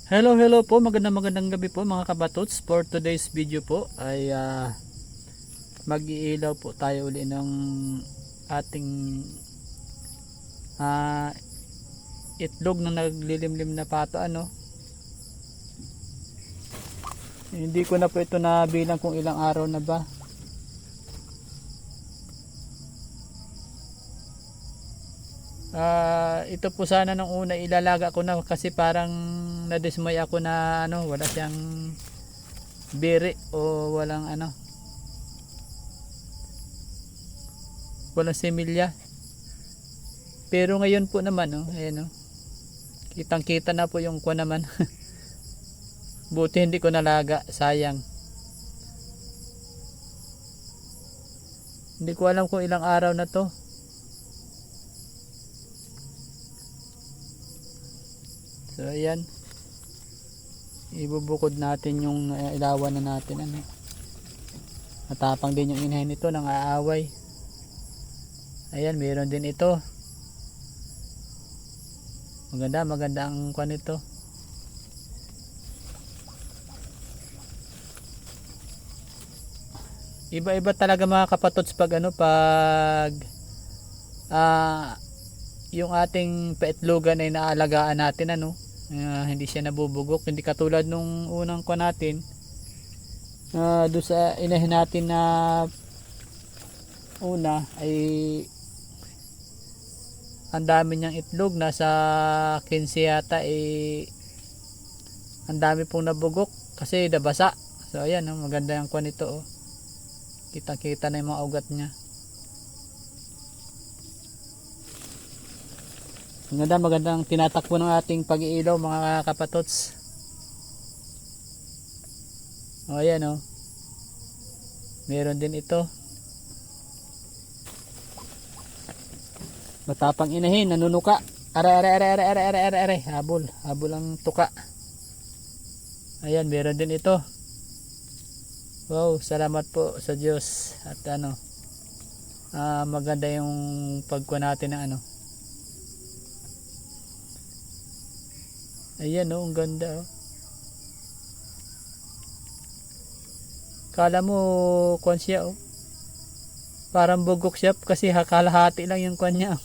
Hello po, magandang gabi po mga kabatots. For today's video po ay mag-iilaw po tayo uli ng ating ah, itlog na naglilimlim na pato. Hindi ko na po ito nabilang kung ilang araw na ba. Ito po sana nung una ilalaga ko na kasi parang nadismay ako na wala siyang biri o walang semilya. Pero ngayon po naman ayan kitang kita na po yung kuha naman. Buti hindi ko nalaga, sayang. Hindi ko alam kung ilang araw na to. So ayan, ibubukod natin yung ilawan na natin. Matapang din yung inahin nito, nang aaway. Ayan, meron din ito. Maganda ang kwan nito. Iba-iba talaga mga kapatods pag yung ating paitlogan ay naalagaan natin hindi siya nabubugok, hindi katulad nung unang kwan natin doon sa inahin natin na una ay ang dami niyang itlog, nasa 15 yata, ang dami pong nabugok kasi nabasa. So ayan maganda yung kwan nito kitang kita na yung mga ugat niya. Magandang tinatakbo ng ating pag-iilaw mga kapatots. Ayan meron din ito. Matapang inahin, nanunuka. Are. Habol ang tuka. Ayan, meron din ito. Wow, salamat po sa Diyos. At maganda yung pagkuha natin ng Ayan ang ganda Kala mo kwan siya parang bugok siya kasi kalahati lang yung kwan niya.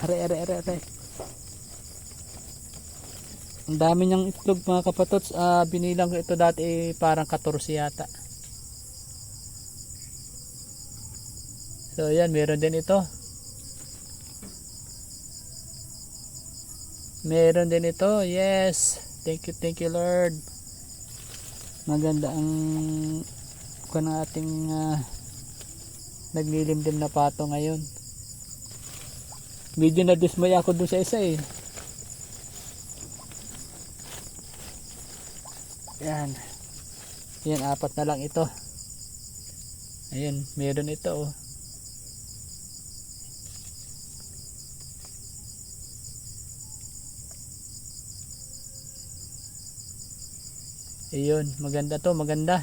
Are. Ang dami niyang itlog mga kapatots. Binilang ko ito dati parang 14 yata. So ayan, meron din ito. Meron din ito. Yes. Thank you Lord. Maganda ang kung ang ating naglilimlim na pato ngayon. Medyo na-dismay ako dun sa isa Yan. Yan, 4 na lang ito. Ayun, meron ito Ayun, maganda to, maganda.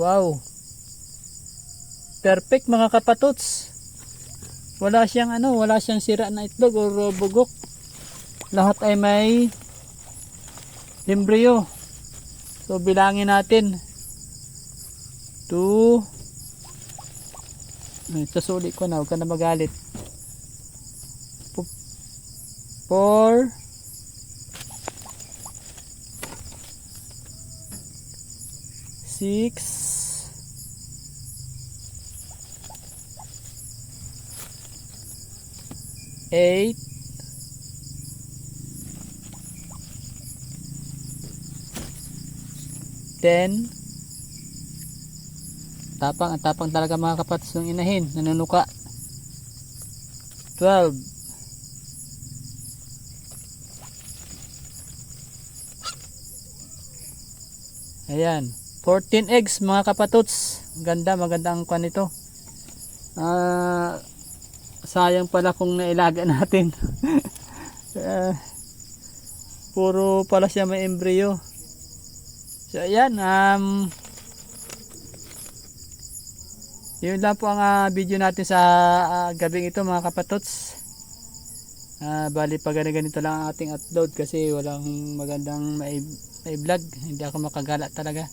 Wow. Perfect mga kapatots. Wala siyang sira na itlog o bugok. Lahat ay may embryo. So bilangin natin. 2. Sasuli ko na, huwag ka na magalit. 4. 6. 8. 10. Tapang talaga mga kapatid ng inahin, nanunuka. 12. Ayan, 14 eggs mga kapatots. Maganda ang kwan nito. Sayang pala kung nailaga natin. Puro pala siya may embryo. So ayan, Yun lang po ang video natin sa gabing ito mga kapatots. Bali pa ganito lang ang ating upload kasi walang magandang may vlog. Hindi ako makagala talaga.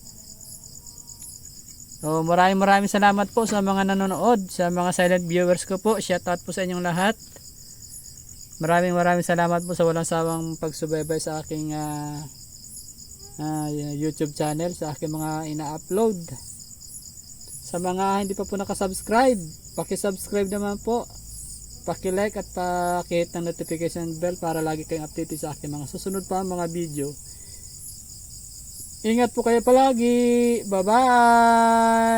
So maraming salamat po sa mga nanonood, sa mga silent viewers ko po. Shout out po sa inyong lahat. Maraming salamat po sa walang sawang pagsubaybay sa aking YouTube channel, sa aking mga ina-upload. Sa mga hindi pa po nakasubscribe, paki-subscribe naman po. Paki-like at paki-hit ng notification bell para lagi kayong updated sa aking mga susunod pa mga video. Ingat po kayo palagi. Bye-bye!